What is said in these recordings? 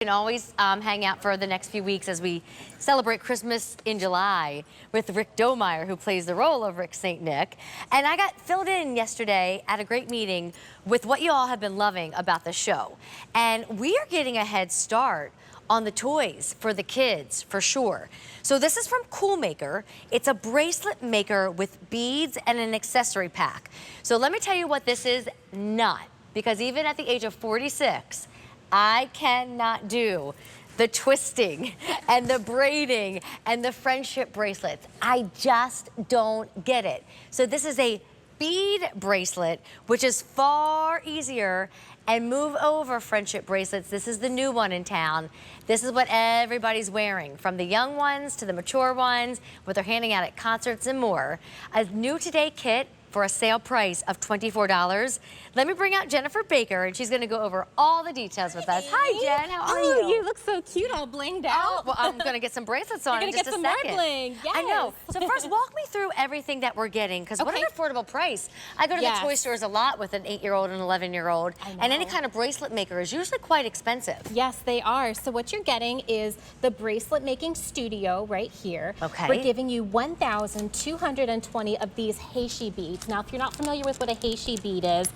You can always hang out for the next few weeks as we celebrate Christmas in July with Rick Domeyer, who plays the role of Rick St. Nick. And I got filled in yesterday at a great meeting with what you all have been loving about the show. And we are getting a head start on the toys for the kids, for sure. So this is from Cool Maker. It's a bracelet maker with beads and an accessory pack. So let me tell you what this is not, because even at the age of 46, I cannot do the twisting and the braiding and the friendship bracelets. I just don't get it. So this is a bead bracelet, which is far easier, and move over friendship bracelets. This is the new one in town. This is what everybody's wearing, from the young ones to the mature ones, what they're handing out at concerts and more. A new today kit for a sale price of $24. Let me bring out Jennifer Baker, and she's going to go over all the details with us. Hi, Jen. How are you? You look so cute, all blinged out. Oh, well, I'm going to get some bracelets on in just a second. You're going to get some more bling. Yes. I know. So first, walk me through everything that we're getting, because what an affordable price. I go to the toy stores a lot with an 8-year-old and 11-year-old, and any kind of bracelet maker is usually quite expensive. Yes, they are. So what you're getting is the bracelet making studio right here. Okay. We're giving you 1,220 of these heishi beads. Now, if you're not familiar with what a heishi bead is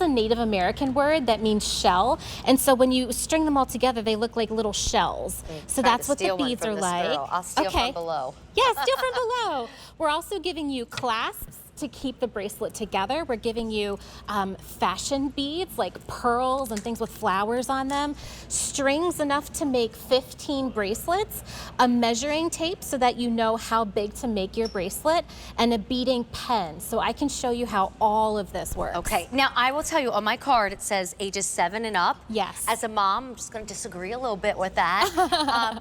a Native American word that means shell. And so when you string them all together, they look like little shells. So that's what the beads are like. I'll steal from below. Yeah, steal from below. We're also giving you clasps to keep the bracelet together. We're giving you fashion beads like pearls and things with flowers on them, strings enough to make 15 bracelets, a measuring tape so that you know how big to make your bracelet, and a beading pen. So I can show you how all of this works. Okay, now I will tell you, on my card it says ages 7 and up. Yes. As a mom, I'm just going to disagree a little bit with that.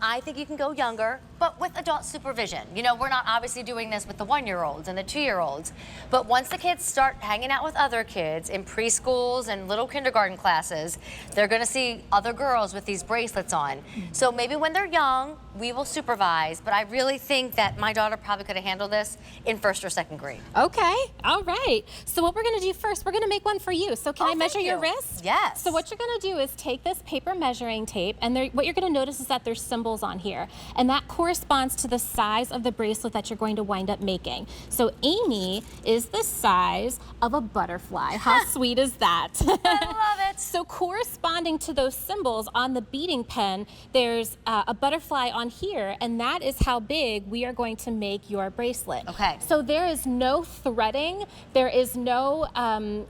I think you can go younger, but with adult supervision. You know, we're not obviously doing this with the 1-year-olds and the 2-year-olds. But once the kids start hanging out with other kids in preschools and little kindergarten classes, they're going to see other girls with these bracelets on. So maybe when they're young, we will supervise, but I really think that my daughter probably could have handled this in 1st or 2nd grade. Okay, all right. So what we're going to do first, we're going to make one for you. So can I measure your wrist? Yes. So what you're going to do is take this paper measuring tape, and what you're going to notice is that there's symbols on here, and that corresponds to the size of the bracelet that you're going to wind up making. So Amy is the size of a butterfly. How sweet is that? I love it. So corresponding to those symbols on the beading pen, there's a butterfly on here, and that is how big we are going to make your bracelet. Okay. So there is no threading, there is no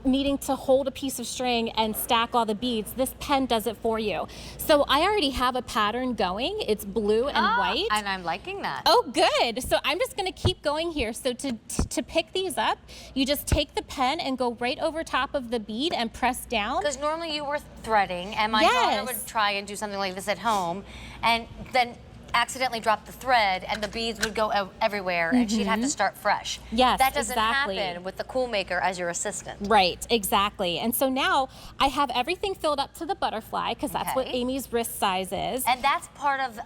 needing to hold a piece of string and stack all the beads. This pen does it for you. So I already have a pattern going. It's blue and white. And I'm liking that. Oh, good. So I'm just going to keep going here. So to pick these up, you just take the pen and go right over top of the bead and press down. Because normally you were threading, and my daughter would try and do something like this at home, and then accidentally drop the thread, and the beads would go everywhere, and she'd have to start fresh. Yes, that doesn't happen with the Cool Maker as your assistant. Right, exactly. And so now I have everything filled up to the butterfly, because that's what Amy's wrist size is. And that's part of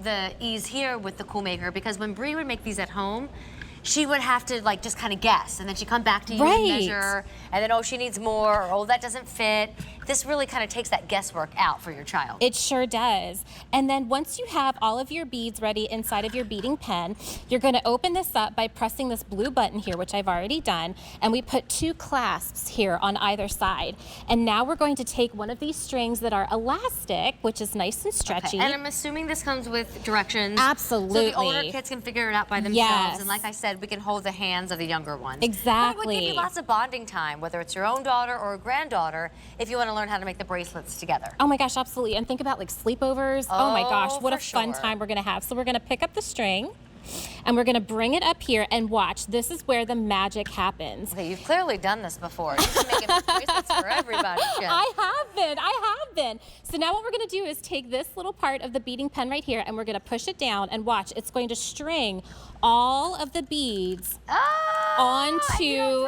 the ease here with the Cool Maker, because when Bree would make these at home, she would have to like just kind of guess, and then she'd come back to you and measure, and then, oh, she needs more, or oh, that doesn't fit. This really kind of takes that guesswork out for your child. It sure does. And then once you have all of your beads ready inside of your beading pen, you're going to open this up by pressing this blue button here, which I've already done, and we put 2 clasps here on either side. And now we're going to take one of these strings that are elastic, which is nice and stretchy. And I'm assuming this comes with directions. Absolutely. So the older kids can figure it out by themselves. And like I said, we can hold the hands of the younger ones. Exactly. But it would give you lots of bonding time, whether it's your own daughter or a granddaughter, if you want to learn how to make the bracelets together. Oh my gosh, absolutely. And think about like sleepovers. Oh my gosh, what a fun time we're going to have. So we're going to pick up the string, and we're going to bring it up here, and watch. This is where the magic happens. Okay, you've clearly done this before. You've been making bracelets for everybody, Jen. I have been. So now what we're going to do is take this little part of the beading pen right here, and we're going to push it down, and watch. It's going to string all of the beads onto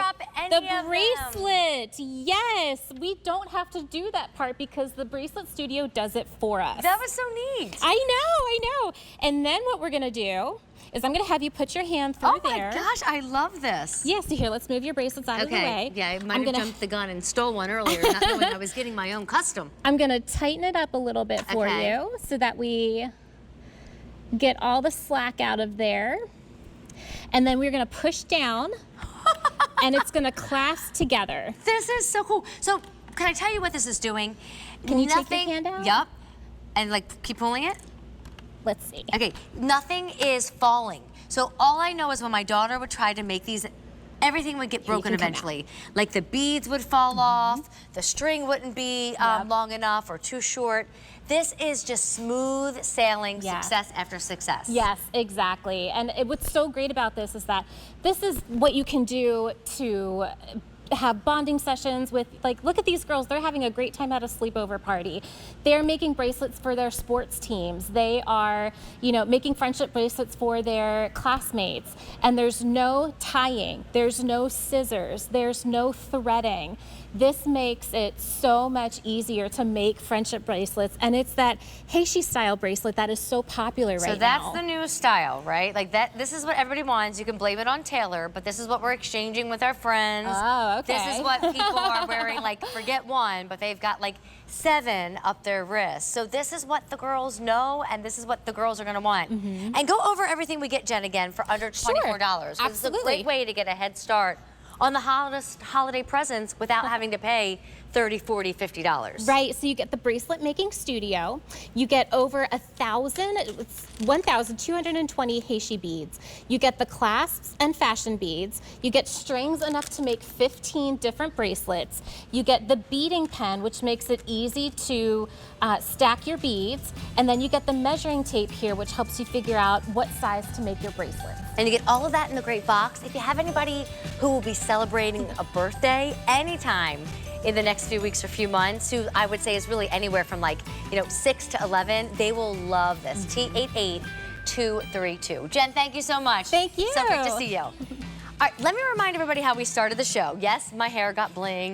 the bracelet. Yes, we don't have to do that part because the Bracelet Studio does it for us. That was so neat. I know. And then what we're going to do is I'm gonna have you put your hand through there. Oh my gosh, I love this. Yeah, so here, let's move your bracelets out of the way. Yeah, I might have jumped the gun and stole one earlier, not knowing I was getting my own custom. I'm gonna tighten it up a little bit for you so that we get all the slack out of there. And then we're gonna push down and it's gonna clasp together. This is so cool. So, can I tell you what this is doing? Can you take your hand out? Yep. And like, keep pulling it? Let's see. Okay, nothing is falling. So all I know is when my daughter would try to make these, everything would get broken eventually. Like the beads would fall off, the string wouldn't be long enough or too short. This is just smooth sailing, success after success. Yes, exactly. And what's so great about this is that this is what you can do to have bonding sessions with, like, look at these girls, they're having a great time at a sleepover party. They're making bracelets for their sports teams. They are, you know, making friendship bracelets for their classmates. And there's no tying, there's no scissors, there's no threading. This makes it so much easier to make friendship bracelets, and it's that Heishi style bracelet that is so popular right now. So that's the new style, right? Like that. This is what everybody wants. You can blame it on Taylor, but this is what we're exchanging with our friends. Oh, okay. This is what people are wearing. Like, forget one, but they've got like 7 up their wrists. So this is what the girls know, and this is what the girls are going to want. And go over everything we get, Jen, again for under $24. Absolutely. It's a great way to get a head start on the holiday presents without having to pay $30, $40, $50. Right, so you get the bracelet making studio, you get over 1,220 Heishi beads, you get the clasps and fashion beads, you get strings enough to make 15 different bracelets, you get the beading pen, which makes it easy to stack your beads, and then you get the measuring tape here, which helps you figure out what size to make your bracelets. And you get all of that in the great box. If you have anybody who will be celebrating a birthday anytime in the next few weeks or few months, who I would say is really anywhere from like, 6 to 11, they will love this. T88232. Jen, thank you so much. Thank you. So great to see you. All right, let me remind everybody how we started the show. Yes, my hair got bling.